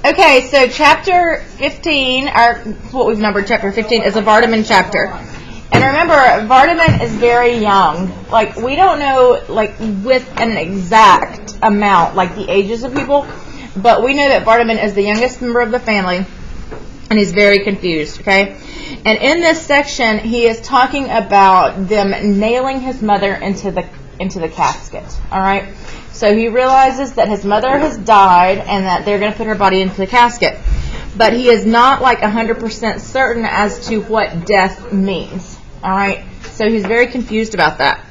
Okay, so chapter 15, or what we've numbered chapter 15, is a Vardaman chapter. And remember, Vardaman is very young. Like, we don't know, like, with an exact amount, like, the ages of people. But we know that Vardaman is the youngest member of the family. And he's very confused, okay? And in this section, he is talking about them nailing his mother into the casket, all right? So he realizes that his mother has died and that they're going to put her body into the casket. But he is not like 100% certain as to what death means, all right? So he's very confused about that.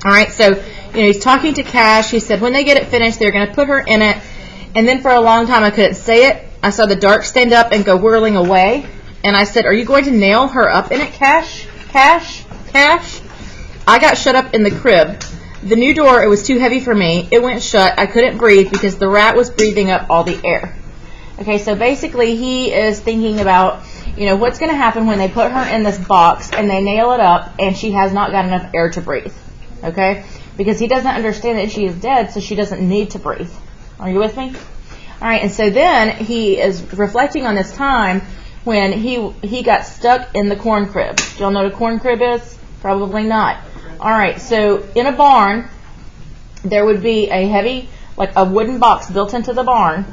All right, so he's talking to Cash. He said when they get it finished, they're going to put her in it. And then for a long time, I couldn't say it. I saw the dark stand up and go whirling away. And I said, are you going to nail her up in it, Cash? Cash? Cash? I got shut up in the crib. The new door, it was too heavy for me. It went shut. I couldn't breathe because the rat was breathing up all the air. Okay, so basically he is thinking about, what's going to happen when they put her in this box and they nail it up and she has not got enough air to breathe. Okay? Because he doesn't understand that she is dead, so she doesn't need to breathe. Are you with me? All right, and so then he is reflecting on this time when he got stuck in the corn crib. Do y'all know what a corn crib is? Probably not. All right, so in a barn, there would be a heavy, like a wooden box built into the barn,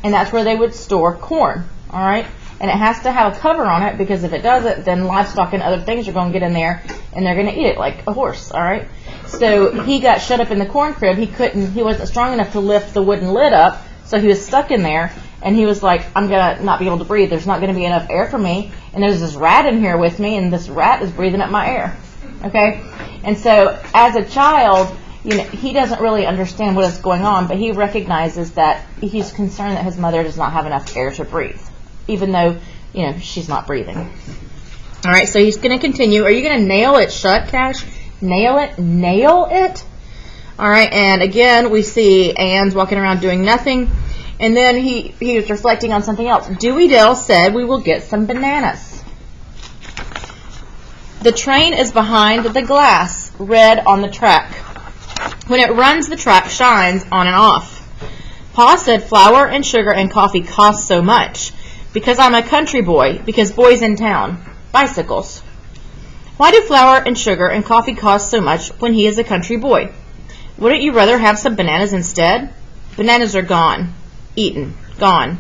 and that's where they would store corn, all right? And it has to have a cover on it because if it doesn't, then livestock and other things are going to get in there, and they're going to eat it like a horse, all right? So he got shut up in the corn crib. He wasn't strong enough to lift the wooden lid up, so he was stuck in there, and he was like, I'm going to not be able to breathe. There's not going to be enough air for me, and there's this rat in here with me, and this rat is breathing up my air, okay? And so as a child, he doesn't really understand what is going on, but he recognizes that he's concerned that his mother does not have enough air to breathe, even though, she's not breathing. All right, so he's going to continue. Are you going to nail it shut, Cash? Nail it? Nail it? All right, and again, we see Ann's walking around doing nothing. And then he was reflecting on something else. Dewey Dale said we will get some bananas. The train is behind the glass, red on the track. When it runs, the track shines on and off. Pa said flour and sugar and coffee cost so much. Because I'm a country boy, because boys in town. Bicycles. Why do flour and sugar and coffee cost so much when he is a country boy? Wouldn't you rather have some bananas instead? Bananas are gone. Eaten. Gone.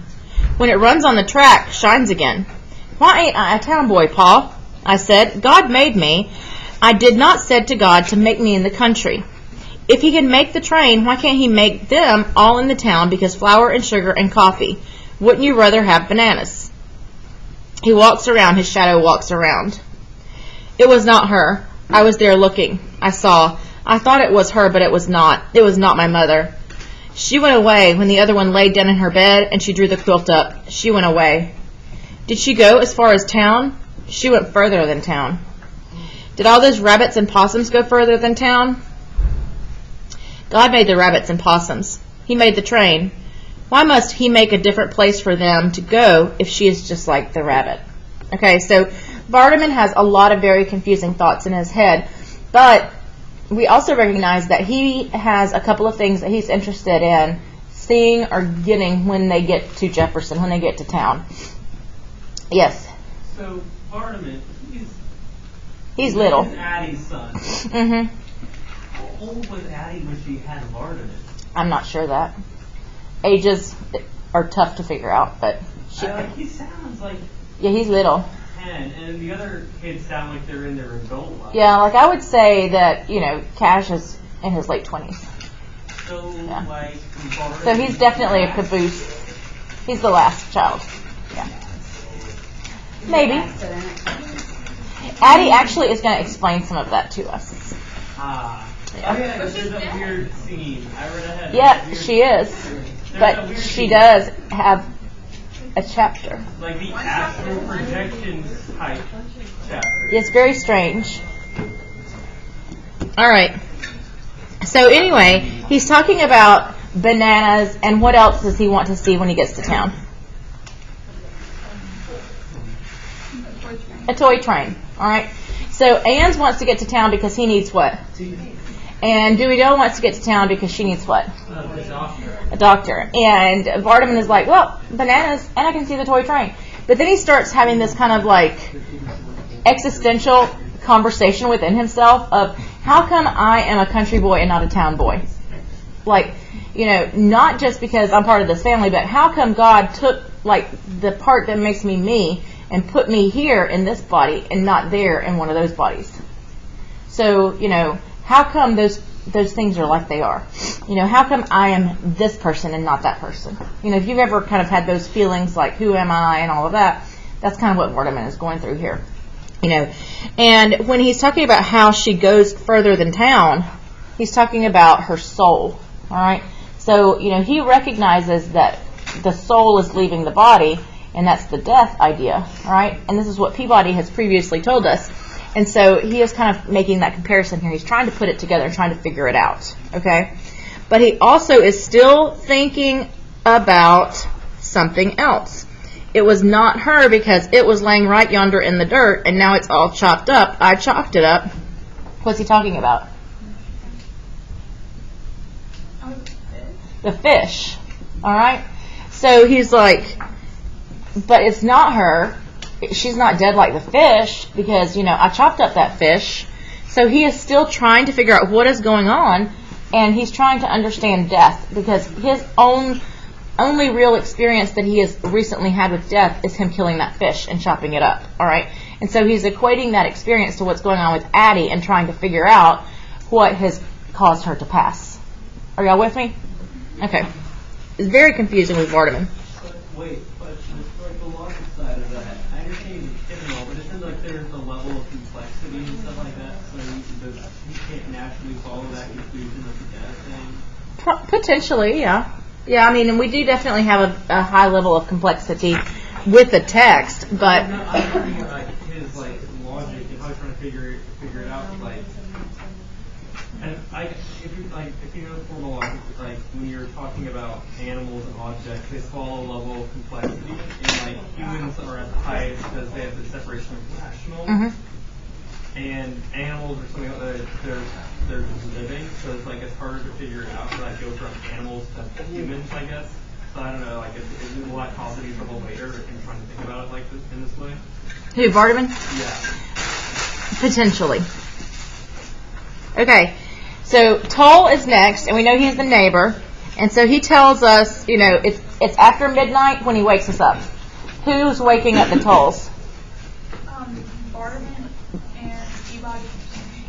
When it runs on the track, shines again. Why ain't I a town boy, Pa? I said, God made me. I did not said to God to make me in the country. If he can make the train, why can't he make them all in the town because flour and sugar and coffee? Wouldn't you rather have bananas? He walks around. His shadow walks around. It was not her. I was there looking. I saw. I thought it was her, but it was not. It was not my mother. She went away when the other one laid down in her bed and she drew the quilt up. She went away. Did she go as far as town? She went further than town. Did all those rabbits and possums go further than town? God made the rabbits and possums. He made the train. Why must he make a different place for them to go if she is just like the rabbit? Okay, so Vardaman has a lot of very confusing thoughts in his head, but we also recognize that he has a couple of things that he's interested in seeing or getting when they get to Jefferson, when they get to town. Yes? So Vardaman, he's little. He's Addie's son. Mm-hmm. How old was Addie when she had Vardaman? I'm not sure that. Ages are tough to figure out, but he sounds like he's little. 10, and the other kids sound like they're in their adult life. Yeah, like I would say that Cash is in his late 20s. So yeah. So he's definitely a caboose. He's the last child. Yeah. Maybe. Addie actually is going to explain some of that to us. Yeah. There's a weird scene. I read ahead. Yeah, she is. But she does have a chapter. Like the astral projection type chapter. It's very strange. All right. So anyway, he's talking about bananas, and what else does he want to see when he gets to town? A toy train. All right. So Ann's wants to get to town because he needs what? And Dewey Doe wants to get to town because she needs what? The doctor. A doctor. And Vardaman is like, well, bananas, and I can see the toy train. But then he starts having this kind of like existential conversation within himself of, how come I am a country boy and not a town boy? Like, not just because I'm part of this family, but how come God took like the part that makes me me and put me here in this body and not there in one of those bodies? So, how come those things are like they are? How come I am this person and not that person? If you've ever kind of had those feelings like, who am I and all of that, that's kind of what Vardaman is going through here. And when he's talking about how she goes further than town, he's talking about her soul. All right. So, he recognizes that the soul is leaving the body, and that's the death idea. All right. And this is what Peabody has previously told us. And so he is kind of making that comparison here. He's trying to put it together and trying to figure it out. Okay. But he also is still thinking about something else. It was not her because it was laying right yonder in the dirt, and now it's all chopped up. I chopped it up. What's he talking about? The fish. All right? So he's like, but it's not her. She's not dead like the fish because, I chopped up that fish. So he is still trying to figure out what is going on, and he's trying to understand death because his only real experience that he has recently had with death is him killing that fish and chopping it up. All right? And so he's equating that experience to what's going on with Addie and trying to figure out what has caused her to pass. Are y'all with me? Okay. It's very confusing with Vardaman. Wait, but just like the logic side of that, I understand you can all, but it seems like there's a level of complexity and stuff like that, so you can't naturally follow that conclusion of the death thing. Potentially, yeah. Yeah, I mean, and we do definitely have a high level of complexity with the text, but I'm wondering about his logic and how he's trying to figure it out. And if you know formal logic, like when you're talking about animals and objects, they follow a level of complexity, and humans are at the highest because they have the separation of rational. Mm-hmm. And animals are something that they're just living, so it's harder to figure it out. So go from animals to humans, I guess. So I don't know, will that cause any trouble later in trying to think about it like this in this way? Who, Vardaman? Yeah. Potentially. Okay, so Toll is next, and we know he's the neighbor, and so he tells us, it's after midnight when he wakes us up. Who's waking up the Tolls? Vardaman and Peabody.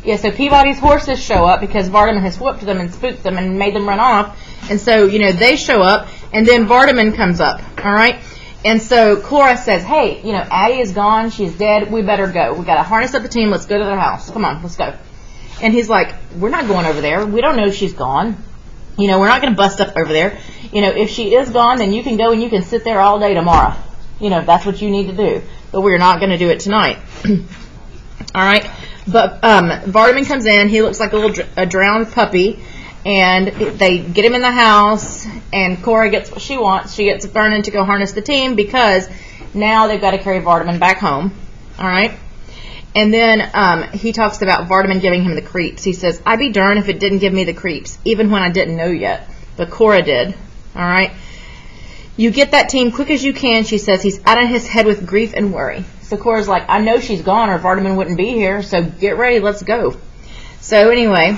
Yeah, so Peabody's horses show up because Vardaman has whooped them and spooked them and made them run off. And so, they show up, and then Vardaman comes up, all right? And so Cora says, hey, Addie is gone. She's dead. We better go. We got to harness up the team. Let's go to their house. Come on, let's go. And he's like, we're not going over there. We don't know she's gone. We're not going to bust up over there. If she is gone, then you can go and you can sit there all day tomorrow. If that's what you need to do. But we're not going to do it tonight. All right? But Vardaman comes in. He looks like a drowned puppy. And they get him in the house. And Cora gets what she wants. She gets Vernon to go harness the team because now they've got to carry Vardaman back home. All right? And then he talks about Vardaman giving him the creeps. He says, I'd be darned if it didn't give me the creeps, even when I didn't know yet. But Cora did. All right? You get that team quick as you can, she says. He's out of his head with grief and worry. So Cora's like, I know she's gone or Vardaman wouldn't be here, so get ready, let's go. So anyway,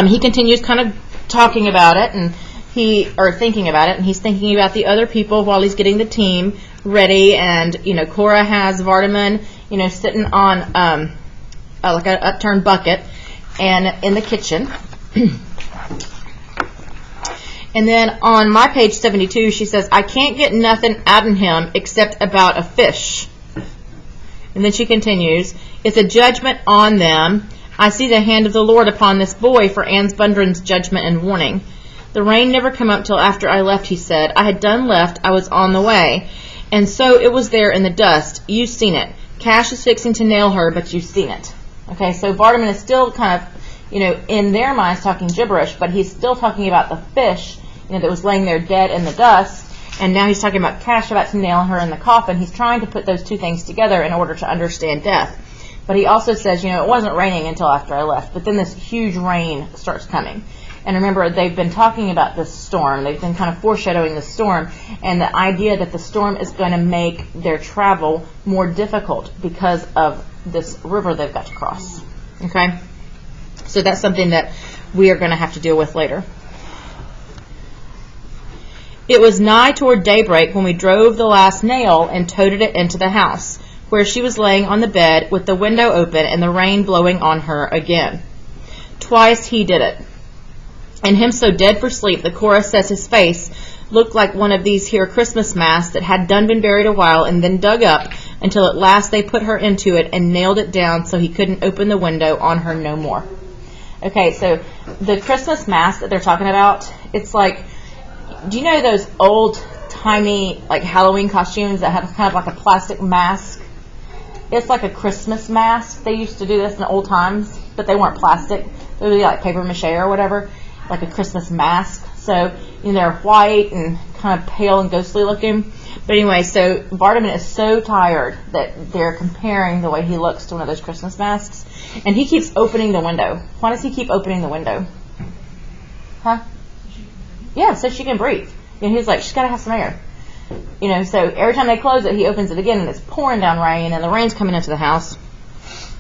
he continues kind of talking about it, and thinking about it, and he's thinking about the other people while he's getting the team ready. And, Cora has Vardaman, sitting on like an upturned bucket and in the kitchen. And then on my page 72, she says, I can't get nothing out of him except about a fish. And then she continues, it's a judgment on them. I see the hand of the Lord upon this boy for Anne's Bundren's judgment and warning. The rain never come up till after I left, he said. I had done left. I was on the way. And so it was there in the dust. You've seen it. Cash is fixing to nail her, but you've seen it. Okay, so Vardaman is still kind of, in their minds talking gibberish, but he's still talking about the fish, that was laying there dead in the dust. And now he's talking about Cash about to nail her in the coffin. He's trying to put those two things together in order to understand death. But he also says, it wasn't raining until after I left. But then this huge rain starts coming. And remember, they've been talking about this storm. They've been kind of foreshadowing the storm. And the idea that the storm is going to make their travel more difficult because of this river they've got to cross. Okay? So that's something that we are going to have to deal with later. It was nigh toward daybreak when we drove the last nail and toted it into the house, where she was laying on the bed with the window open and the rain blowing on her again. Twice he did it. And him so dead for sleep, the chorus says his face looked like one of these here Christmas masks that had done been buried a while and then dug up until at last they put her into it and nailed it down so he couldn't open the window on her no more. Okay, so the Christmas mask that they're talking about, it's like, do you know those old-timey like Halloween costumes that have kind of like a plastic mask? It's like a Christmas mask. They used to do this in the old times, but they weren't plastic. They would be like paper mache or whatever, like a Christmas mask. So, they're white and kind of pale and ghostly looking. But anyway, so Vardaman is so tired that they're comparing the way he looks to one of those Christmas masks. And he keeps opening the window. Why does he keep opening the window? Huh? Yeah, so she can breathe. He's like, she's got to have some air. So every time they close it, he opens it again, and it's pouring down rain, and the rain's coming into the house.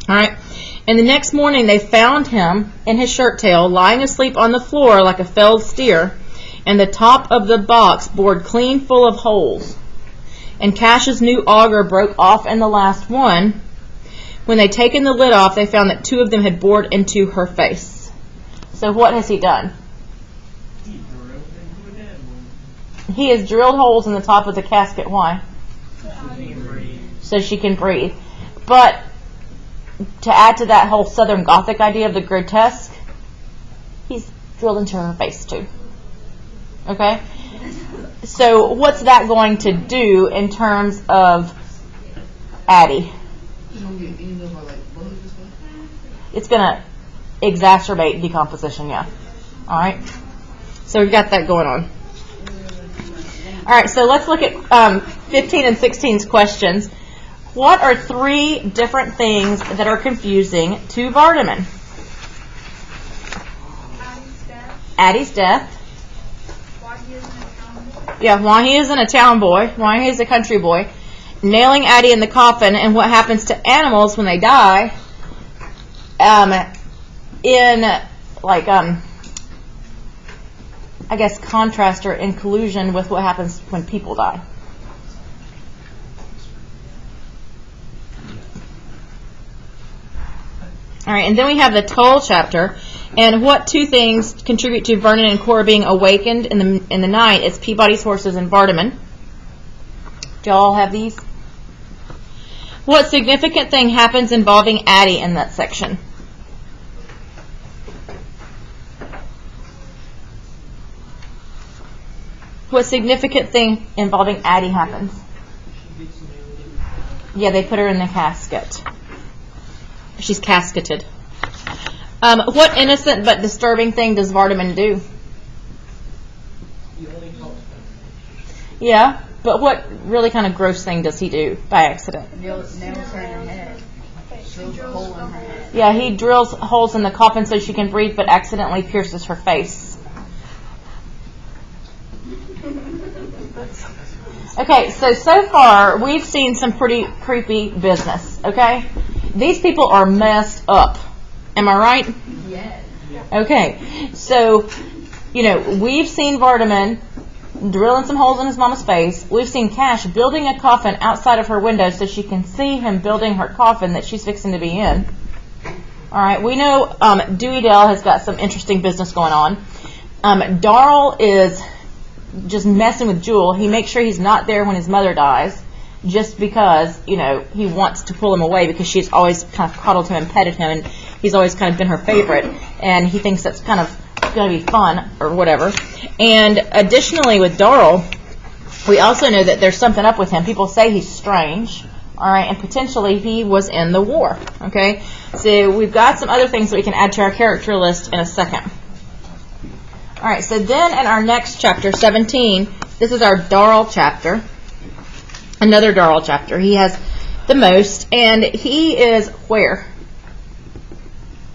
All right. And the next morning, they found him in his shirt tail, lying asleep on the floor like a felled steer, and the top of the box bored clean full of holes. And Cash's new auger broke off in the last one. When they'd taken the lid off, they found that 2 of them had bored into her face. So what has he done? He has drilled holes in the top of the casket. Why? So she can breathe. But to add to that whole Southern Gothic idea of the grotesque, he's drilled into her face too. Okay? So what's that going to do in terms of Addie? It's going to exacerbate decomposition, yeah. All right? So we've got that going on. All right, so let's look at 15 and 16's questions. What are 3 different things that are confusing to Vardaman? Addie's death. Why he isn't a town boy. Yeah, why he isn't a town boy, why he's a country boy. Nailing Addie in the coffin, and what happens to animals when they die. I guess contrast or in collusion with what happens when people die. All right, and then we have the Toll chapter, and what 2 things contribute to Vernon and Cora being awakened in the night? It's Peabody's horses and Vardaman. Do y'all have these? What significant thing happens involving Addie in that section? What significant thing involving Addie happens? Yeah, they put her in the casket. She's casketed. What innocent but disturbing thing does Vardaman do? Yeah, but what really kind of gross thing does he do by accident? Nails her in her head. Drills a hole in her head. Yeah, he drills holes in the coffin so she can breathe, but accidentally pierces her face. Okay, so far we've seen some pretty creepy business, okay? These people are messed up. Am I right? Yes. Okay, so, we've seen Vardaman drilling some holes in his mama's face. We've seen Cash building a coffin outside of her window so she can see him building her coffin that she's fixing to be in. All right, we know Dewey Dell has got some interesting business going on. Darrell is just messing with Jewel. He makes sure he's not there when his mother dies, just because, he wants to pull him away because she's always kind of coddled him and petted him, and he's always kind of been her favorite, and he thinks that's kind of going to be fun or whatever. And additionally with Darrell, we also know that there's something up with him. People say he's strange, all right, and potentially he was in the war, okay? So we've got some other things that we can add to our character list in a second. All right, so then in our next chapter, 17, this is our Darrell chapter, another Darrell chapter. He has the most, and he is where?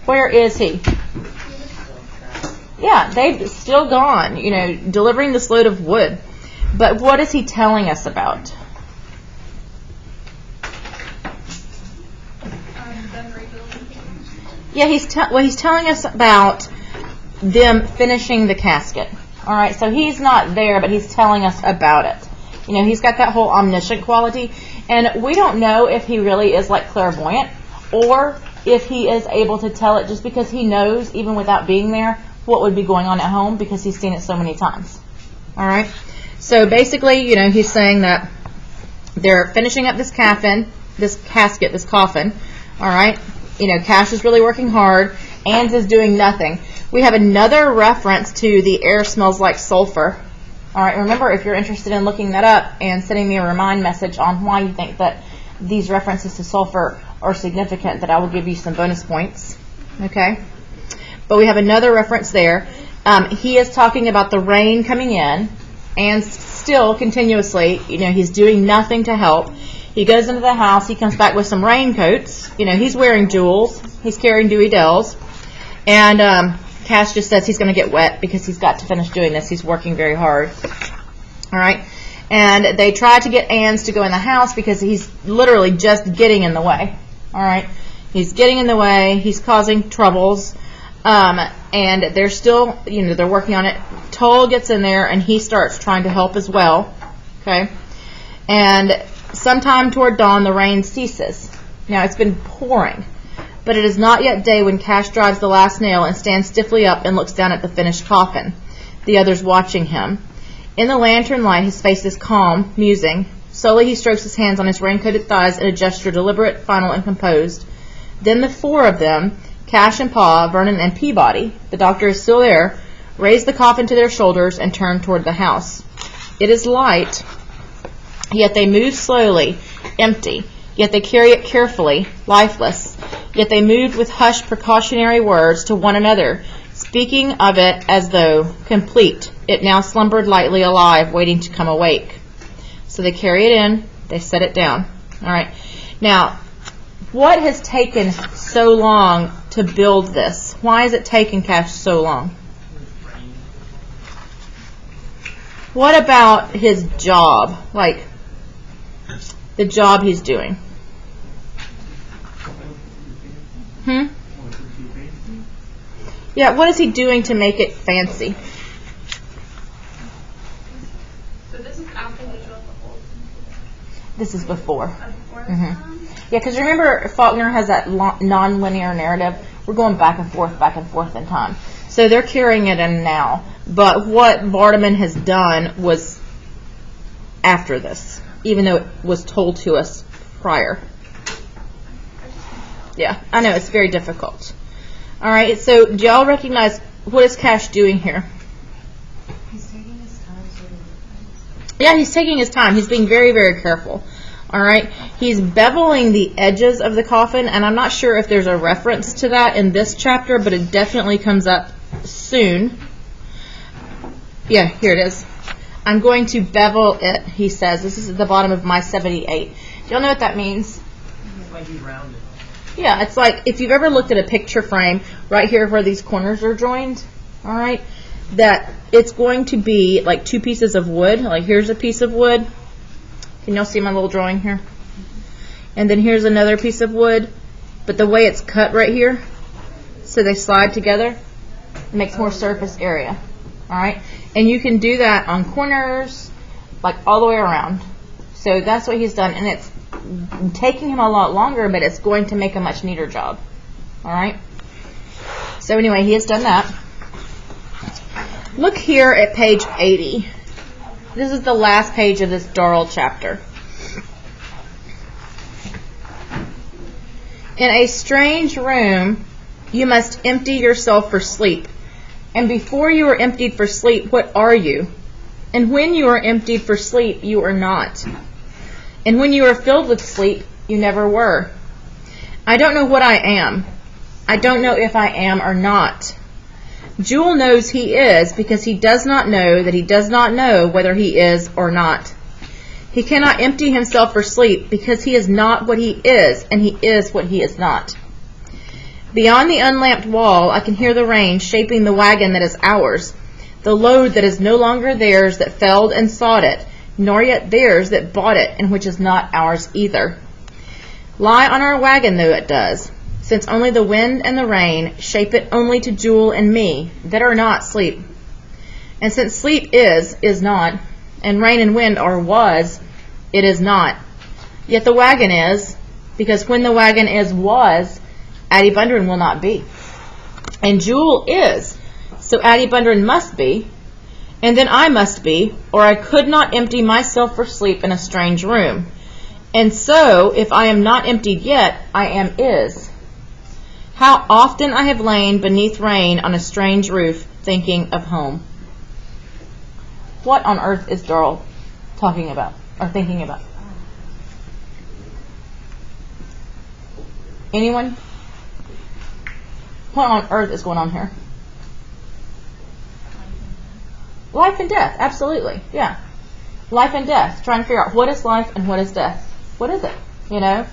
Where is he? Yeah, they've still gone, delivering this load of wood. But what is he telling us about? Yeah, he's telling us about them finishing the casket. All right, so he's not there, but he's telling us about it. He's got that whole omniscient quality, and we don't know if he really is like clairvoyant or if he is able to tell it just because he knows, even without being there, what would be going on at home because he's seen it so many times. All right, so basically, he's saying that they're finishing up this casket, this coffin. All right. Cash is really working hard. Anne's is doing nothing. We have another reference to the air smells like sulfur. All right, remember, if you're interested in looking that up and sending me a remind message on why you think that these references to sulfur are significant, that I will give you some bonus points. Okay? But we have another reference there. He is talking about the rain coming in, and still continuously, he's doing nothing to help. He goes into the house. He comes back with some raincoats. He's wearing jewels. He's carrying Dewey Dells. And Cash just says he's going to get wet because he's got to finish doing this. He's working very hard. All right. And they try to get Anne's to go in the house because he's literally just getting in the way. All right. He's getting in the way. He's causing troubles. And they're still, they're working on it. Toll gets in there and he starts trying to help as well. Okay. And sometime toward dawn, the rain ceases. Now, it's been pouring, but it is not yet day when Cash drives the last nail and stands stiffly up and looks down at the finished coffin, the others watching him. In the lantern light, his face is calm, musing. Slowly, he strokes his hands on his raincoated thighs in a gesture deliberate, final, and composed. Then the four of them, Cash and Pa, Vernon, and Peabody, the doctor is still there, raise the coffin to their shoulders and turn toward the house. It is light, yet they move slowly, empty. Yet they carry it carefully, lifeless. Yet they moved with hushed precautionary words to one another, speaking of it as though, complete, it now slumbered lightly alive, waiting to come awake. So they carry it in, they set it down. All right. Now, what has taken so long to build this? Why has it taken Cash so long? What about his job? Like, the job he's doing. Yeah, what is he doing to make it fancy? So this is after they built the whole. This is before. Before this Yeah, because time? remember, Faulkner has that non-linear narrative. We're going back and forth in time. So they're carrying it in now. But what Vardaman has done was after this, even though it was told to us prior. Yeah, I know, it's very difficult. All right, so do y'all recognize what is Cash doing here? He's taking his time sort of. Yeah, he's taking his time. He's being very, very careful. All right, he's beveling the edges of the coffin, and I'm not sure if there's a reference to that in this chapter, but it definitely comes up soon. Yeah, here it is. I'm going to bevel it, he says. This is at the bottom of my 78. Do y'all know what that means? Like you round it. Yeah, it's like if you've ever looked at a picture frame right here where these corners are joined, all right, that it's going to be like two pieces of wood. Like here's a piece of wood. Can y'all see my little drawing here? And then here's another piece of wood. But the way it's cut right here, so they slide together, it makes more surface area. All right, and you can do that on corners, like all the way around. So that's what he's done, and it's taking him a lot longer, but it's going to make a much neater job. All right. So anyway, he has done that. Look here at page 80. This is the last page of this Darrell chapter. In a strange room, you must empty yourself for sleep. And before you are emptied for sleep, what are you? And when you are emptied for sleep, you are not. And when you are filled with sleep, you never were. I don't know what I am. I don't know if I am or not. Jewel knows he is because he does not know that he does not know whether he is or not. He cannot empty himself for sleep because he is not what he is, and he is what he is not. Beyond the unlamped wall, I can hear the rain shaping the wagon that is ours, the load that is no longer theirs that felled and sawed it, nor yet theirs that bought it, and which is not ours either. Lie on our wagon though it does, since only the wind and the rain shape it only to Jewel and me, that are not sleep. And since sleep is not, and rain and wind are was, it is not. Yet the wagon is, because when the wagon was, Addie Bundren will not be. And Jewel is, so Addie Bundren must be, and then I must be, or I could not empty myself for sleep in a strange room. And so, if I am not emptied yet, I am is. How often I have lain beneath rain on a strange roof, thinking of home. What on earth is Darrell talking about, or thinking about? Anyone? What on earth is going on here? Life and death, absolutely, yeah. Life and death, trying to figure out what is life and what is death. What is it, you know?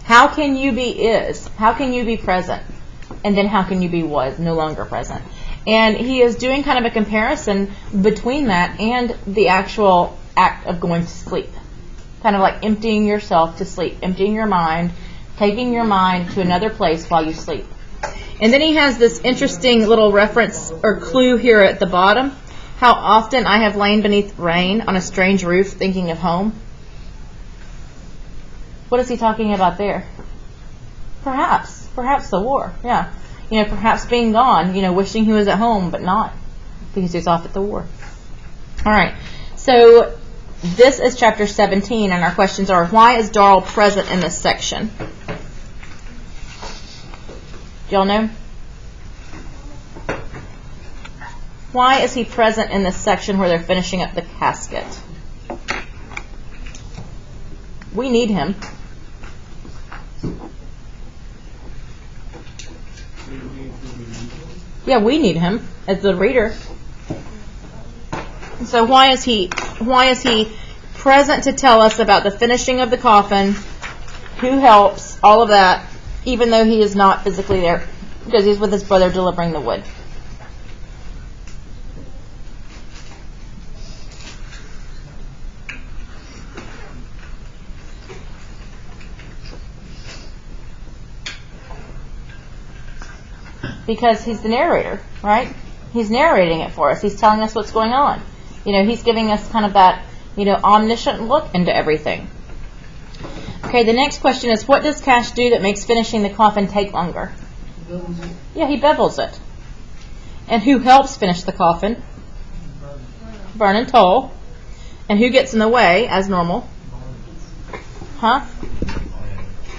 How can you be is? How can you be present? And then how can you be was, no longer present? And he is doing kind of a comparison between that and the actual act of going to sleep. Kind of like emptying yourself to sleep, emptying your mind, taking your mind to another place while you sleep. And then he has this interesting little reference or clue here at the bottom. How often I have lain beneath rain on a strange roof thinking of home. What is he talking about there? Perhaps the war, yeah. You know, perhaps being gone, you know, wishing he was at home, but not, because he's off at the war. All right, so this is chapter 17, and our questions are, why is Darrell present in this section? Do y'all know? Why is he present in this section where they're finishing up the casket? We need him. Yeah, we need him as the reader. So why is he present to tell us about the finishing of the coffin, who helps, all of that, even though he is not physically there, because he's with his brother delivering the wood? Because he's the narrator, right? He's narrating it for us. He's telling us what's going on. You know, he's giving us kind of that, you know, omniscient look into everything. Okay, the next question is, what does Cash do that makes finishing the coffin take longer? Yeah, he bevels it. And who helps finish the coffin? Vernon Toll. And who gets in the way, as normal? Huh?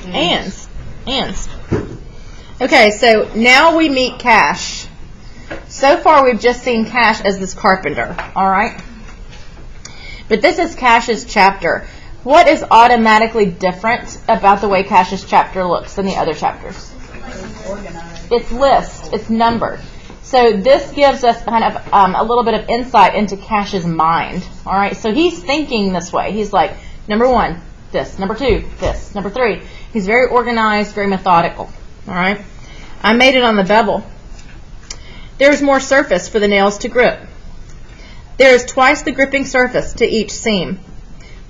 Ann's. Okay, so now we meet Cash. So far we've just seen Cash as this carpenter, all right? But this is Cash's chapter. What is automatically different about the way Cash's chapter looks than the other chapters? It's list, it's numbered. So this gives us kind of a little bit of insight into Cash's mind, all right? So he's thinking this way. He's like, number 1, this. Number 2, this. Number 3. He's very organized, very methodical. All right, I made it on the bevel. There is more surface for the nails to grip. There is twice the gripping surface to each seam.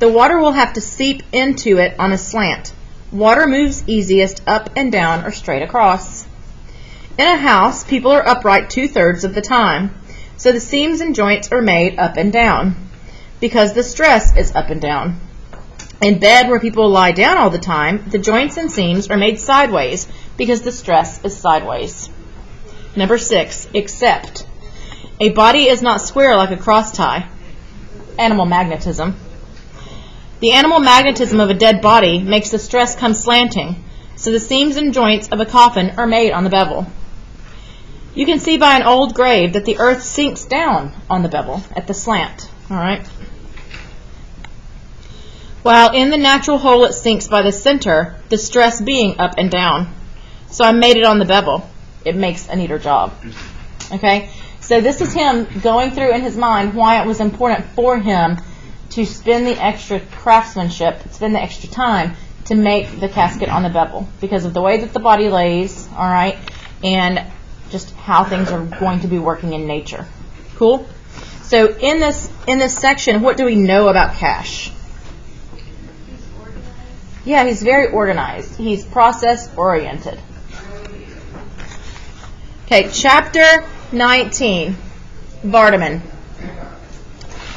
The water will have to seep into it on a slant. Water moves easiest up and down or straight across. In a house, people are upright 2/3 of the time, so the seams and joints are made up and down, because the stress is up and down. In bed, where people lie down all the time, the joints and seams are made sideways because the stress is sideways. Number 6, except. A body is not square like a cross tie. Animal magnetism. The animal magnetism of a dead body makes the stress come slanting, so the seams and joints of a coffin are made on the bevel. You can see by an old grave that the earth sinks down on the bevel at the slant. All right. While in the natural hole it sinks by the center, the stress being up and down. So I made it on the bevel. It makes a neater job. Okay? So this is him going through in his mind why it was important for him to spend the extra craftsmanship, spend the extra time to make the casket on the bevel because of the way that the body lays, all right, and just how things are going to be working in nature. Cool? So in this section, what do we know about Cash? Yeah, he's very organized. He's process-oriented. Okay, chapter 19, Vardaman.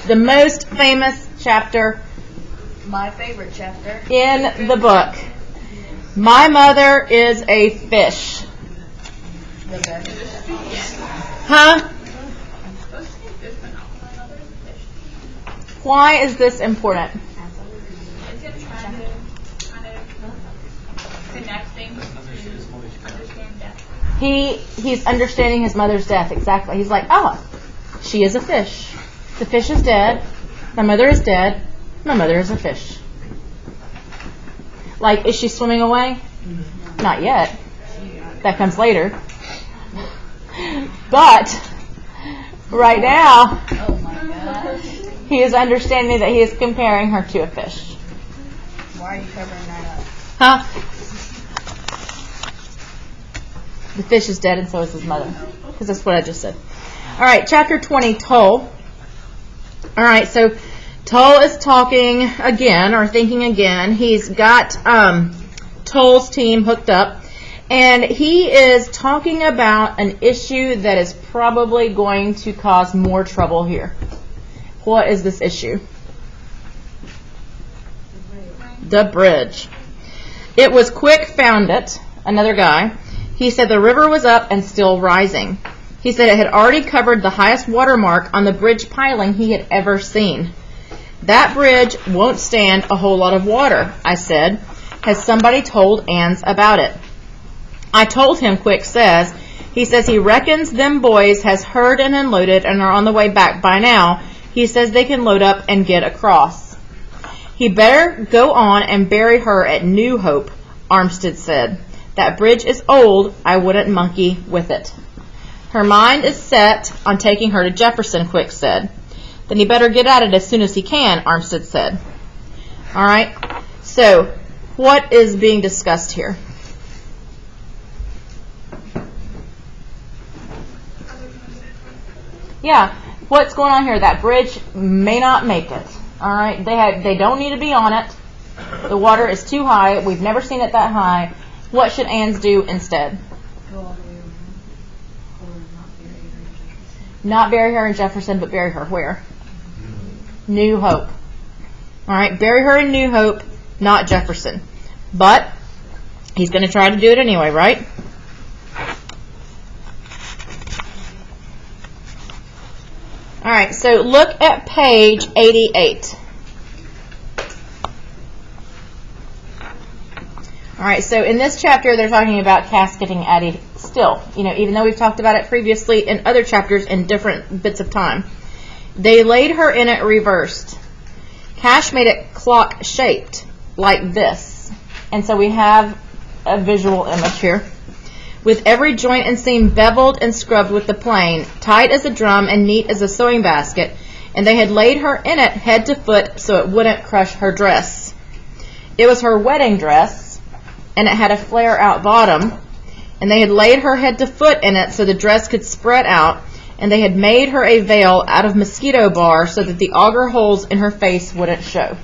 The most famous chapter My favorite chapter. in the book. My mother is a fish. The best. Huh? Why is this important? Is it trying to kind of connect things to understand death? He's understanding his mother's death, exactly. He's like, oh, she is a fish. The fish is dead. My mother is dead. My mother is a fish. Like, is she swimming away? Not yet. That comes later. But right now, Oh my gosh. he is understanding that he is comparing her to a fish. Why are you covering that up? Huh? The fish is dead and so is his mother. Because that's what I just said. All right, chapter 20, Toll. All right, so Toll is talking again, or thinking again. He's got Toll's team hooked up. And he is talking about an issue that is probably going to cause more trouble here. What is this issue? The bridge. It was Quick found it, another guy. He said the river was up and still rising. He said it had already covered the highest water mark on the bridge piling he had ever seen. That bridge won't stand a whole lot of water, I said. Has somebody told Ans about it? I told him, Quick says. He says he reckons them boys has heard and unloaded and are on the way back by now. He says they can load up and get across. He better go on and bury her at New Hope, Armstead said. That bridge is old. I wouldn't monkey with it. Her mind is set on taking her to Jefferson, Quick said. Then he better get at it as soon as he can, Armstead said. All right. So, what is being discussed here? Yeah, what's going on here? That bridge may not make it. All right, they don't need to be on it. The water is too high. We've never seen it that high. What should Ans do instead? Go all the way around. Or not bury her in Jefferson. Not bury her in Jefferson, but bury her where? New Hope. All right, bury her in New Hope, not Jefferson. But he's going to try to do it anyway, right? All right, so look at page 88. All right, so in this chapter, they're talking about casketing Addie still. You know, even though we've talked about it previously in other chapters in different bits of time. They laid her in it reversed. Cash made it clock-shaped, like this. And so we have a visual image here. With every joint and seam beveled and scrubbed with the plane, tight as a drum and neat as a sewing basket, and they had laid her in it head to foot so it wouldn't crush her dress. It was her wedding dress, and it had a flare-out bottom, and they had laid her head to foot in it so the dress could spread out, and they had made her a veil out of mosquito bar so that the auger holes in her face wouldn't show.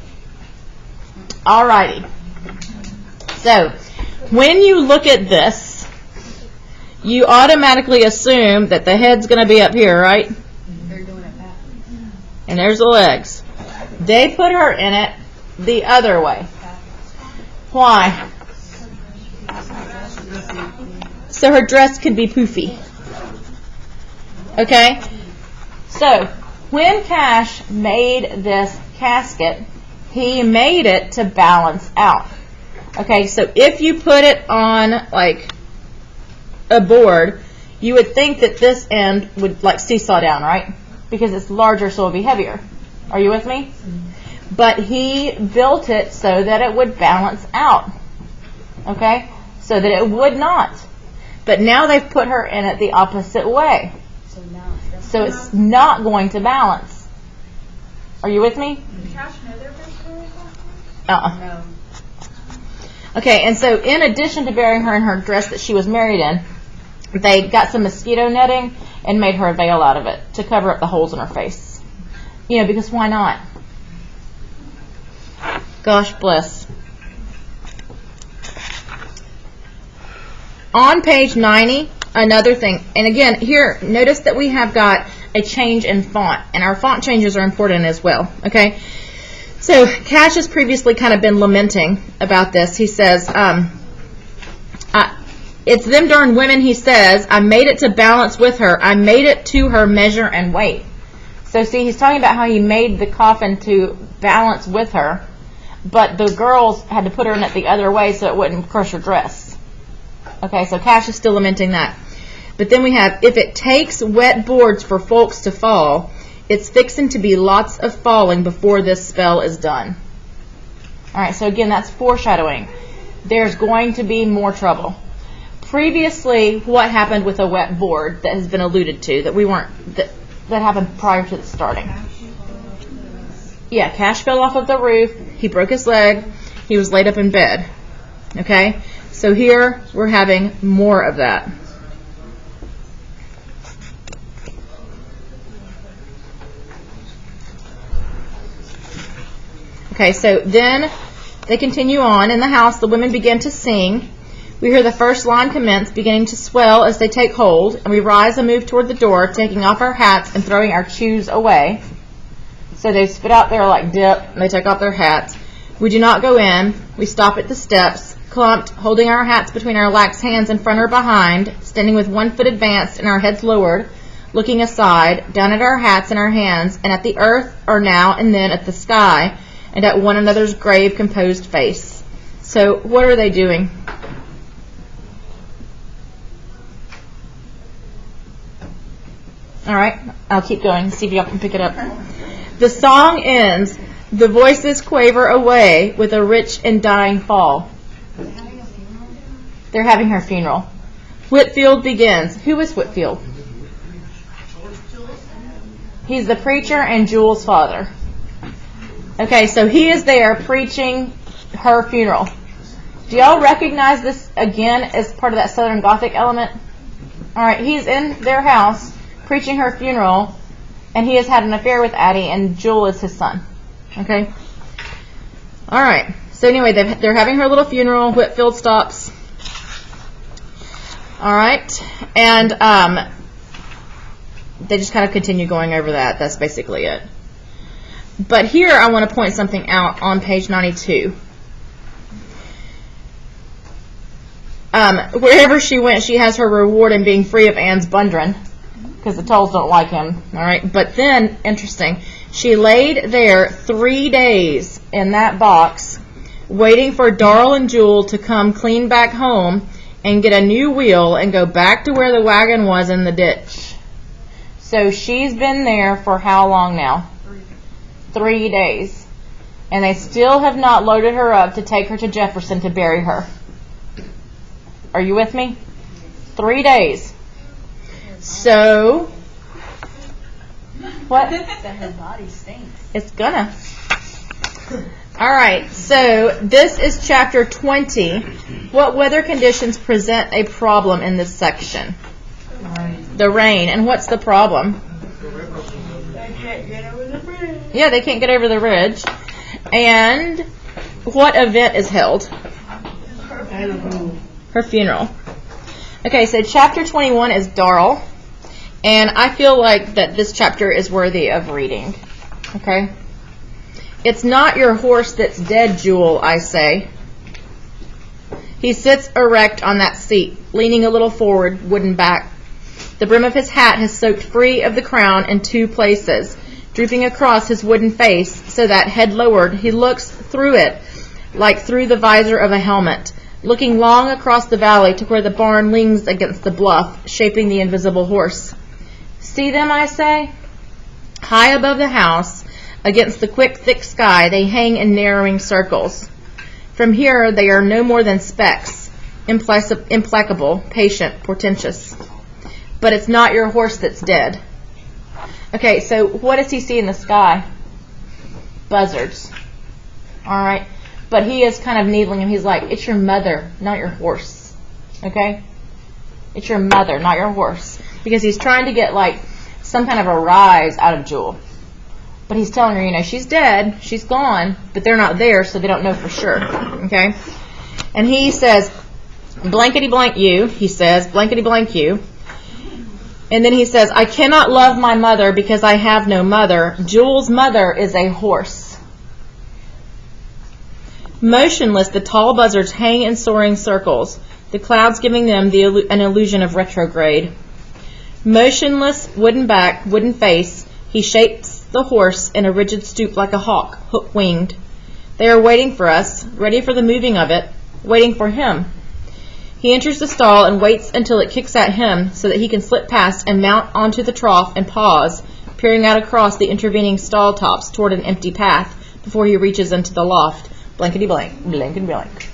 Alrighty. So, when you look at this, you automatically assume that the head's going to be up here, right? They're doing it back. And there's the legs. They put her in it the other way. Why? So her dress could be poofy. Okay? So, when Cash made this casket, he made it to balance out. Okay, so if you put it on, like, a board, you would think that this end would, like, seesaw down, right? Because it's larger, so it'll be heavier. Are you with me? But he built it so that it would balance out. Okay? So that it would not. But now they've put her in it the opposite way. So now So it's not going to balance. Are you with me? Did Cash know their first marriage? No. Okay, and so in addition to burying her in her dress that she was married in, they got some mosquito netting and made her a veil out of it to cover up the holes in her face. You know, because why not? Gosh bless. On page 90, another thing, and again, here, notice that we have got a change in font, and our font changes are important as well, okay? So, Cash has previously kind of been lamenting about this. He says, it's them darn women, he says, I made it to balance with her. I made it to her measure and weight. So, see, he's talking about how he made the coffin to balance with her, but the girls had to put her in it the other way so it wouldn't crush her dress. Okay, so Cash is still lamenting that. But then we have, if it takes wet boards for folks to fall, it's fixing to be lots of falling before this spell is done. All right, so again, that's foreshadowing. There's going to be more trouble. Previously, what happened with a wet board that has been alluded to, that happened prior to the starting? Yeah, Cash fell off of the roof. He broke his leg. He was laid up in bed. Okay? So here we're having more of that. Okay, so then they continue on. In the house, the women begin to sing. We hear the first line commence, beginning to swell as they take hold, and we rise and move toward the door, taking off our hats and throwing our shoes away. So they spit out their like dip, and they take off their hats. We do not go in. We stop at the steps, clumped, holding our hats between our lax hands in front or behind, standing with one foot advanced and our heads lowered, looking aside, down at our hats and our hands, and at the earth, or now and then at the sky, and at one another's grave, composed face. So what are they doing? All right, I'll keep going, see if y'all can pick it up. The song ends, the voices quaver away with a rich and dying fall. They're having her funeral. Whitfield begins. Who is Whitfield? He's the preacher and Jules' father. Okay, so he is there preaching her funeral. Do y'all recognize this again as part of that Southern Gothic element? All right, he's in their house preaching her funeral, and he has had an affair with Addie, and Jewel is his son. Okay? All right. So anyway, they're having her little funeral. Whitfield stops. All right. And they just kind of continue going over that. That's basically it. But here I want to point something out on page 92. Wherever she went, she has her reward in being free of Anne's Bundren, because the Tulls don't like him. All right. But then, interesting, she laid there 3 days in that box, waiting for Darl and Jewel to come clean back home and get a new wheel and go back to where the wagon was in the ditch. So she's been there for how long now? 3 days. And they still have not loaded her up to take her to Jefferson to bury her. Are you with me? 3 days. So, what? That her body stinks. It's gonna. All right, so this is chapter 20. What weather conditions present a problem in this section? The rain. And what's the problem? They can't get over the bridge. Yeah, they can't get over the ridge. And what event is held? Her funeral. Okay, so chapter 21 is Darl. And I feel like that this chapter is worthy of reading. Okay? It's not your horse that's dead, Jewel, I say. He sits erect on that seat, leaning a little forward, wooden back. The brim of his hat has soaked free of the crown in 2 places, drooping across his wooden face, so that, head lowered, he looks through it, like through the visor of a helmet, looking long across the valley to where the barn leans against the bluff, shaping the invisible horse. See them, I say? High above the house, against the quick, thick sky, they hang in narrowing circles. From here, they are no more than specks, implacable, patient, portentous. But it's not your horse that's dead. Okay, so what does he see in the sky? buzzards. All right? But he is kind of needling him. He's like, it's your mother, not your horse. Okay? It's your mother, not your horse. Because he's trying to get, like, some kind of a rise out of Jewel. But he's telling her, you know, she's dead, she's gone, but they're not there, so they don't know for sure. Okay? And he says, blankety blank you, he says, blankety blank you. And then he says, I cannot love my mother because I have no mother. Jewel's mother is a horse. Motionless, the tall buzzards hang in soaring circles, the clouds giving them an illusion of retrograde. Motionless, wooden back, wooden face, he shapes the horse in a rigid stoop like a hawk, hook-winged. They are waiting for us, ready for the moving of it, waiting for him. He enters the stall and waits until it kicks at him so that he can slip past and mount onto the trough and pause, peering out across the intervening stall tops toward an empty path before he reaches into the loft. Blankety blank, blankety blank.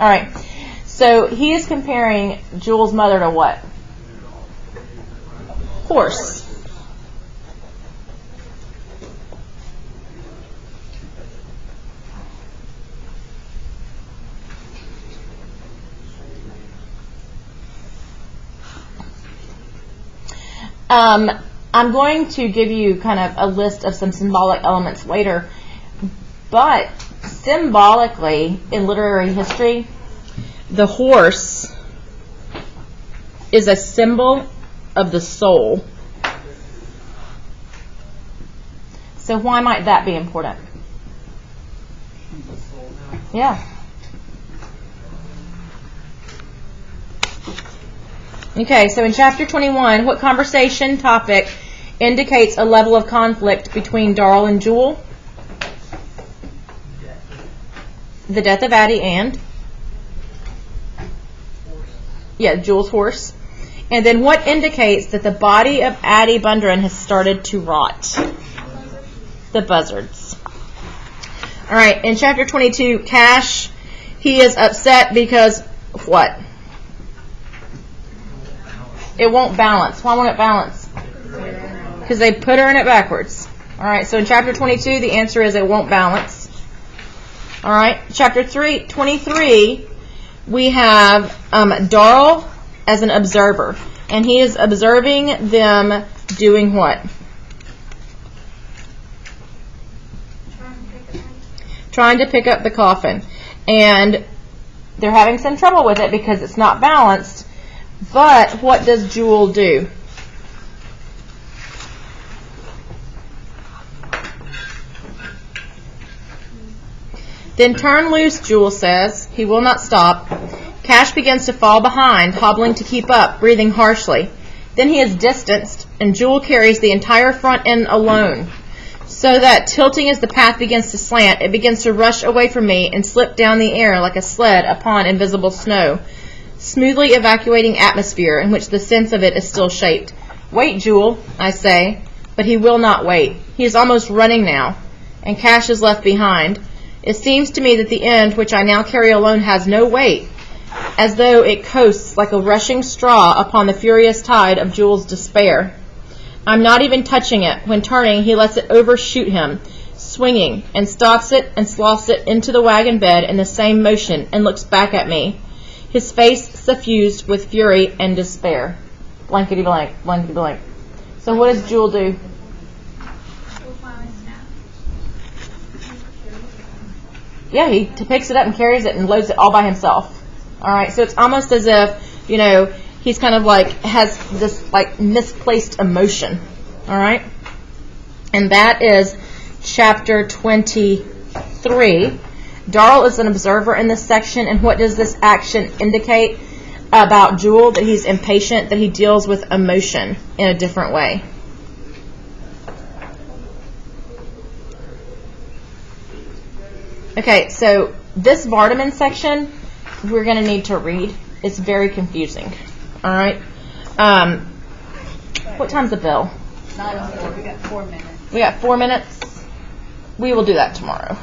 All right. So he is comparing Jewel's mother to what? Horse. I'm going to give you kind of a list of some symbolic elements later, but symbolically, in literary history, the horse is a symbol of the soul. So why might that be important? Yeah. Okay, so in chapter 21, what conversation topic indicates a level of conflict between Darl and Jewel? The death of Addie and? Yeah, Jewel's horse. And then what indicates that the body of Addie Bundren has started to rot? The buzzards. All right, in chapter 22, Cash, he is upset because what? It won't balance. Why won't it balance? Because they put her in it backwards. All right, so in chapter 22, the answer is it won't balance. All right, chapter 23, we have Darl as an observer. And he is observing them doing what? Trying to pick up the coffin. And they're having some trouble with it because it's not balanced. But what does Jewel do? Then turn loose, Jewel says. He will not stop. Cash begins to fall behind, hobbling to keep up, breathing harshly. Then he is distanced, and Jewel carries the entire front end alone, so that, tilting as the path begins to slant, it begins to rush away from me and slip down the air like a sled upon invisible snow, smoothly evacuating atmosphere in which the sense of it is still shaped. Wait, Jewel, I say, but he will not wait. He is almost running now, and Cash is left behind. It seems to me that the end, which I now carry alone, has no weight, as though it coasts like a rushing straw upon the furious tide of Jewel's despair. I'm not even touching it, when turning he lets it overshoot him, swinging, and stops it and sloughs it into the wagon bed in the same motion, and looks back at me, his face suffused with fury and despair. Blankety blank, blankety blank. So what does Jewel do? Yeah, he picks it up and carries it and loads it all by himself. All right, so it's almost as if, you know, he's kind of like has this like misplaced emotion. All right, and that is chapter 23. Darl is an observer in this section, and what does this action indicate about Jewel? That he's impatient, that he deals with emotion in a different way. Okay, so this Vardaman section we're going to need to read. It's very confusing. All right. What time's the bell? 9:04. We got 4 minutes. We got 4 minutes. We will do that tomorrow.